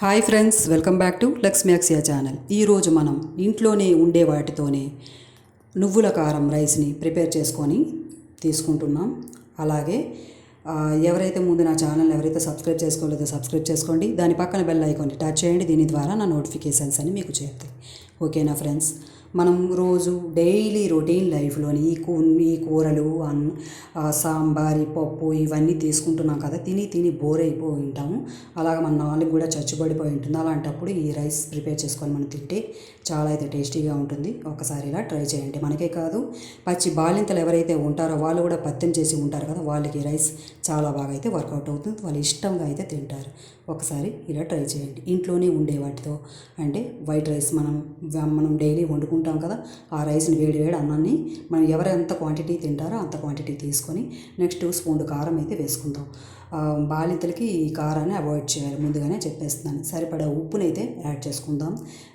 Hi friends, welcome back to Lakshmi Akshaya channel. ఈరోజు మనం ఇంట్లోనే ఉండే వాటితోనే నువ్వుల కారం రైస్ని ప్రిపేర్ చేసుకొని తీసుకుంటున్నాం. అలాగే ఎవరైతే ముందు నా ఛానల్ ఎవరైతే సబ్స్క్రైబ్ చేసుకోలేదో సబ్స్క్రైబ్ చేసుకోండి. దాని పక్కన బెల్ ఐకాన్ని టచ్ చేయండి. దీని ద్వారా నా నోటిఫికేషన్స్ అని మీకు చేరుతాయి. ఓకేనా ఫ్రెండ్స్? మనం రోజు డైలీ రొటీన్ లైఫ్లోని ఈ కూరలు సాంబార్ పప్పు ఇవన్నీ తీసుకుంటున్నాం కదా, తిని బోర్ అయిపోయి ఉంటాము. అలాగ మన నాలుగు కూడా చచ్చుబడిపోయి ఉంటుంది. అలాంటప్పుడు ఈ రైస్ ప్రిపేర్ చేసుకొని మనం తింటే చాలా అయితే టేస్టీగా ఉంటుంది. ఒకసారి ఇలా ట్రై చేయండి. మనకే కాదు, పచ్చి బాలింతలు ఎవరైతే ఉంటారో వాళ్ళు కూడా పత్యం చేసి ఉంటారు కదా, వాళ్ళకి రైస్ చాలా బాగా అయితే వర్కౌట్ అవుతుంది. వాళ్ళు ఇష్టంగా అయితే తింటారు. ఒకసారి ఇలా ట్రై చేయండి. ఇంట్లోనే ఉండే వాటితో అంటే వైట్ రైస్ మనం డైలీ వండుకుంటాం కదా, ఆ రైస్ని వేడి అన్నాన్ని మనం ఎవరు ఎంత క్వాంటిటీ తింటారో అంత క్వాంటిటీ తీసుకొని నెక్స్ట్ స్పూన్ కారం అయితే వేసుకుందాం. బాలింతలకి ఈ కారాన్ని అవాయిడ్ చేయాలి, ముందుగానే చెప్పేస్తున్నాను. సరిపడా ఉప్పునైతే యాడ్ చేసుకుందాం.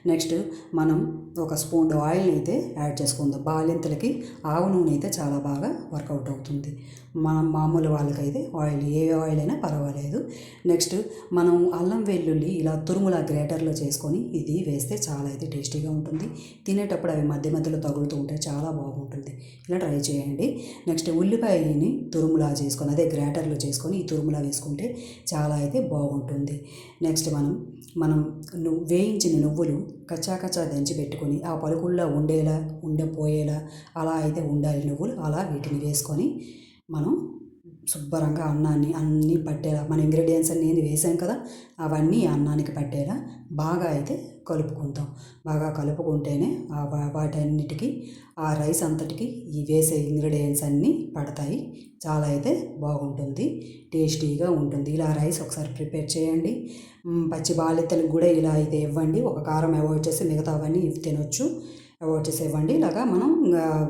నెక్స్ట్ మనం ఒక స్పూన్ ఆయిల్ని అయితే యాడ్ చేసుకుందాం. బాలింతలకి ఆవు నూనె అయితే చాలా బాగా వర్కౌట్ అవుతుంది. మనం మామూలు వాళ్ళకైతే ఏ ఆయిల్ అయినా పర్వాలేదు. నెక్స్ట్ మనం అల్లం వెల్లుల్లి ఇలా తురుములా గ్రేటర్లో చేసుకొని ఇది వేస్తే చాలా అయితే టేస్టీగా ఉంటుంది. తినేటప్పుడు అవి మధ్యలో తగులుతూ ఉంటాయి, చాలా బాగుంటుంది. ఇలా ట్రై చేయండి. నెక్స్ట్ ఉల్లిపాయని తురుములా చేసుకొని అదే గ్రేటర్లో చేసుకొని ఈ తురుములా వేసుకుంటే చాలా అయితే బాగుంటుంది. నెక్స్ట్ మనం వేయించిన నువ్వులు కచ్చా దంచి పెట్టుకొని ఆ పలుకుల్లో ఉండిపోయేలా అలా అయితే ఉండాలి నువ్వులు. అలా వీటిని వేసుకొని మనం శుభ్రంగా అన్నీ పట్టేలా మన ఇంగ్రీడియంట్స్ అన్నీ వేసాం కదా, అవన్నీ అన్నానికి పట్టేలా బాగా అయితే కలుపుకుంటాం. బాగా కలుపుకుంటేనే వాటన్నిటికీ ఆ రైస్ అంతటికి ఈ వేసే ఇంగ్రీడియంట్స్ అన్నీ పడతాయి. చాలా అయితే బాగుంటుంది, టేస్టీగా ఉంటుంది. ఇలా రైస్ ఒకసారి ప్రిపేర్ చేయండి. పచ్చి బాలింతలకు కూడా ఇలా అయితే ఇవ్వండి. ఒక కారం అవాయిడ్ చేసి మిగతావన్నీ ఇవి తినొచ్చు. అవాయిడ్ చేసి ఇవ్వండి. ఇలాగా మనం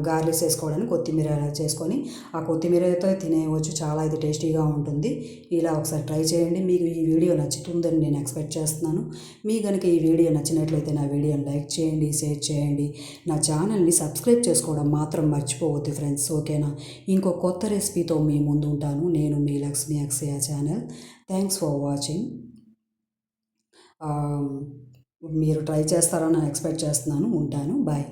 గార్లిష్ చేసుకోవడానికి కొత్తిమీర చేసుకొని ఆ కొత్తిమీరతో తినేయవచ్చు. చాలా అయితే టేస్టీగా ఉంటుంది. ఇలా ఒకసారి ట్రై చేయండి. మీకు ఈ వీడియో నచ్చుతుందని నేను ఎక్స్పెక్ట్ చేస్తున్నాను. మీకు కనుక ఈ వీడియో నచ్చినట్లయితే నా వీడియోని లైక్ చేయండి, షేర్ చేయండి. నా ఛానల్ని సబ్స్క్రైబ్ చేసుకోవడం మాత్రం మర్చిపోవద్దు ఫ్రెండ్స్. ఓకేనా? ఇంకో కొత్త రెసిపీతో మీ ముందు ఉంటాను. నేను మీ లక్ష్మీ అక్షయ ఛానల్. Thanks for watching. మీరు ట్రై చేస్తారని నేను ఎక్స్పెక్ట్ చేస్తున్నాను. ఉంటాను. బాయ్.